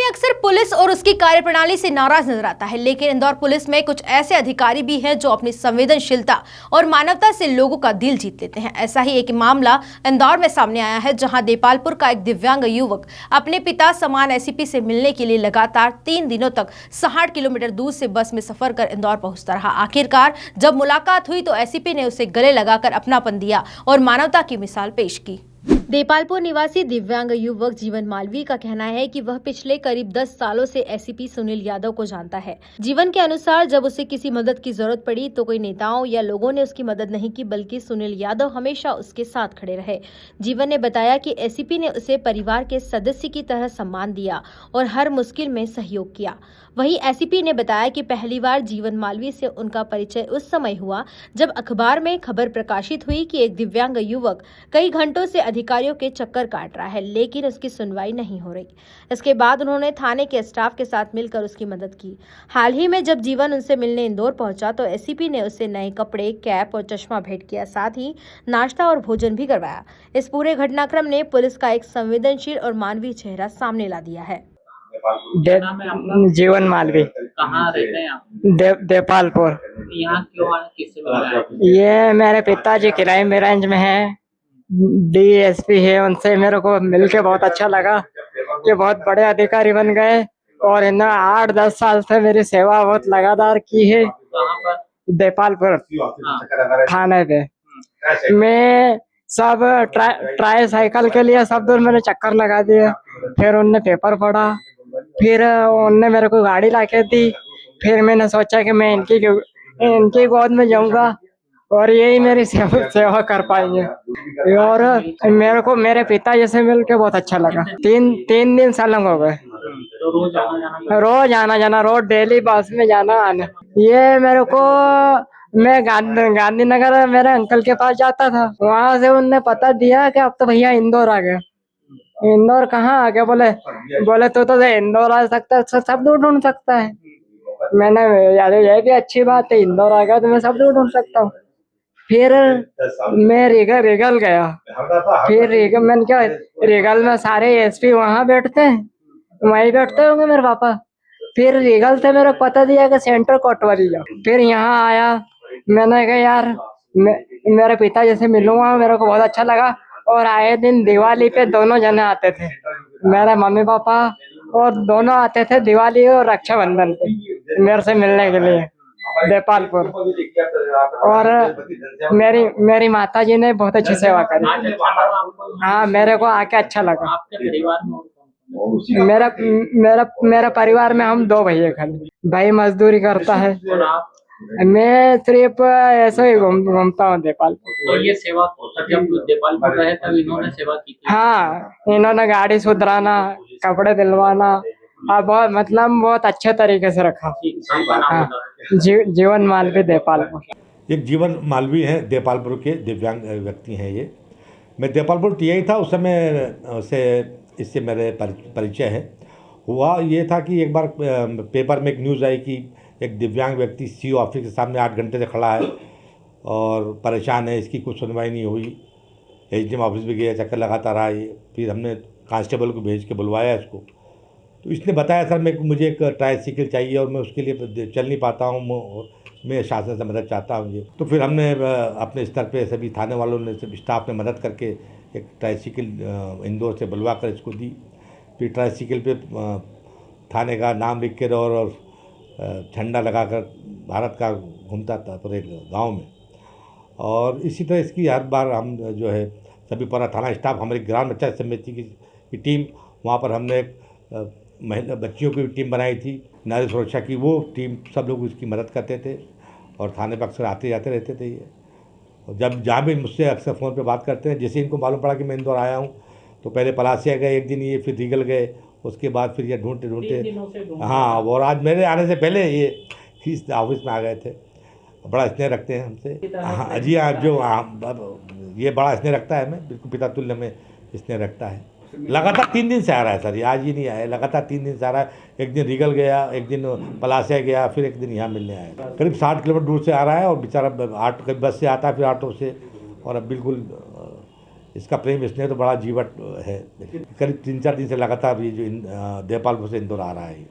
अक्सर पुलिस और उसकी कार्यप्रणाली से नाराज नजर आता है, लेकिन इंदौर पुलिस में कुछ ऐसे अधिकारी भी हैं जो अपनी संवेदनशीलता और मानवता से लोगों का दिल जीत लेते हैं। ऐसा ही एक मामला इंदौर में सामने आया है, जहां देपालपुर का एक दिव्यांग युवक अपने पिता समान एसीपी से मिलने के लिए लगातार 3 दिनों तक 60 किलोमीटर दूर से बस में सफर कर इंदौर पहुंचता रहा। आखिरकार जब मुलाकात हुई तो एसीपी ने उसे गले लगाकर अपनापन दिया और मानवता की मिसाल पेश की। देपालपुर निवासी दिव्यांग युवक जीवन मालवीय का कहना है कि वह पिछले करीब 10 सालों से एसीपी सुनील यादव को जानता है। जीवन के अनुसार जब उसे किसी मदद की जरूरत पड़ी तो कोई नेताओं या लोगों ने उसकी मदद नहीं की, बल्कि सुनील यादव हमेशा उसके साथ खड़े रहे। जीवन ने बताया कि एसीपी ने उसे परिवार के सदस्य की तरह सम्मान दिया और हर मुश्किल में सहयोग किया। वहीं एसीपी ने बताया कि पहली बार जीवन मालवीय से उनका परिचय उस समय हुआ जब अखबार में खबर प्रकाशित हुई कि एक दिव्यांग युवक कई घंटों से अधिकारियों के चक्कर काट रहा है, लेकिन उसकी सुनवाई नहीं हो रही। इसके बाद उन्होंने थाने के स्टाफ के साथ मिलकर उसकी मदद की। हाल ही में जब जीवन उनसे मिलने इंदौर पहुंचा तो एसीपी ने उसे नए कपड़े, कैप और चश्मा भेंट किया, साथ ही नाश्ता और भोजन भी करवाया। इस पूरे घटनाक्रम ने पुलिस का एक संवेदनशील और मानवीय चेहरा सामने ला दिया है। जीवन मालवीय। कहाँ रहते हैं आप? देपालपुर। यहाँ क्यों आए, किससे मिलना है? ये मेरे पिताजी क्राइम ब्रांच में है, डीएसपी है। उनसे मेरे को मिलके बहुत अच्छा लगा कि बहुत बड़े अधिकारी बन गए और इन्होंने 8-10 साल से मेरी सेवा बहुत लगातार की है। देपालपुर थाने पे मैं सब ट्राई साइकिल के लिए सब दूर मैंने चक्कर लगा दिए। फिर उनने पेपर पढ़ा, फिर उनने मेरे को गाड़ी लाके दी। फिर मैंने सोचा कि मैं इनकी गोद में जाऊंगा और यही मेरी सेवा कर पाएंगे। और मेरे को मेरे पिताजी से मिलके बहुत अच्छा लगा। तीन दिन सलंग हो गए। तो रोज आना जाना, रोज डेली बस में जाना आना। ये मेरे को मैं गांधीनगर मेरे अंकल के पास जाता था, वहां से उनने पता दिया कि अब तो भैया इंदौर आ गया। इंदौर कहाँ आ गया? बोले तो इंदौर आ सकता है, सब दूर ढूंढ सकता है। मैंने यार ये भी अच्छी बात है, इंदौर आ गया तो मैं सब दूर ढूंढ सकता हूँ। फिर मैं रिगल गया। फिर मैंने क्या, रिगल में सारे एसपी वहां बैठते हैं, वहीं बैठते होंगे मेरे पापा। फिर रिगल से मेरे को पता दिया कि सेंटर कोतवाली जाओ। फिर यहाँ आया, मैंने कहा यार मेरे पिताजी से मिलूंगा, मेरे को बहुत अच्छा लगा। और आए दिन दिवाली पे दोनों जने आते थे, मेरे मम्मी पापा, और दोनों आते थे दिवाली और रक्षाबंधन पे मेरे से मिलने के लिए देपालपुर। और मेरी माता जी ने बहुत अच्छी सेवा करी। हाँ, मेरे को आके अच्छा लगा। आपके परिवार में मेरा परिवार में हम 2 भैया खाली। भाई मजदूरी करता है, और आप? मैं सिर्फ ऐसे ही घूमता हूँ देपालपुर। तो ये सेवा जब देपालपुर रहे तब इन्होंने सेवा की थी? हाँ, इन्होंने गाड़ी सुधराना, कपड़े दिलवाना, बहुत अच्छे तरीके से रखा। हाँ, जीवन मालवीय देपालपुर। एक जीवन मालवीय है, देपालपुर के दिव्यांग व्यक्ति हैं ये। मैं देपालपुर टीआई था उस समय से इससे मेरे परिचय है। हुआ ये था कि एक बार पेपर में एक न्यूज़ आई कि एक दिव्यांग व्यक्ति सीओ ऑफिस के सामने 8 घंटे से खड़ा है और परेशान है, इसकी कुछ सुनवाई नहीं हुई। एसडीएम ऑफिस भी गया, चक्कर लगाता रहा ये। फिर हमने कांस्टेबल को भेज के बुलवाया इसको, तो इसने बताया सर मुझे एक ट्राईसाइकिल चाहिए और मैं उसके लिए चल नहीं पाता हूँ, मैं शासन से मदद चाहता हूँ ये। तो फिर हमने अपने स्तर पे सभी थाने वालों ने, सभी स्टाफ ने मदद करके एक ट्राईसाइकिल इंदौर से बुलवा कर इसको दी। फिर ट्राईसाइकिल पे थाने का नाम लिख कर और झंडा लगाकर भारत का घूमता था पूरे गांव में। और इसी तरह इसकी हर बार हम जो है सभी पूरा थाना स्टाफ, हमारी ग्राम रक्षा समिति की टीम, वहाँ पर हमने एक महिला बच्चियों की टीम बनाई थी, नारी सुरक्षा की वो टीम, सब लोग उसकी मदद करते थे और थाने पर अक्सर आते जाते रहते थे ये। और जब जहाँ भी मुझसे अक्सर फ़ोन पे बात करते हैं, जैसे इनको मालूम पड़ा कि मैं इंदौर आया हूँ तो पहले पलासिया गए एक दिन ये, फिर रिगल गए, उसके बाद फिर ये ढूंढते हाँ, और आज मेरे आने से पहले ये इस ऑफिस में आ गए थे। बड़ा स्नेह रखते हैं हमसे। हाँ जी, हाँ, ये बड़ा स्नेह रखता है, मैं बिल्कुल पिता तुल्य में स्नेह रखता है। लगातार 3 दिन से आ रहा है सर, ये आज ही नहीं आया, लगातार 3 दिन से आ रहा है। एक दिन रिगल गया, एक दिन पलासिया गया, फिर एक दिन यहाँ मिलने आया। करीब 60 किलोमीटर दूर से आ रहा है और बेचारा बस से आता है, फिर ऑटो से, और अब बिल्कुल इसका प्रेम स्नेह तो बड़ा जीवट है। करीब 3-4 दिन से लगातार ये जो देपालपुर से इंदौर आ रहा है।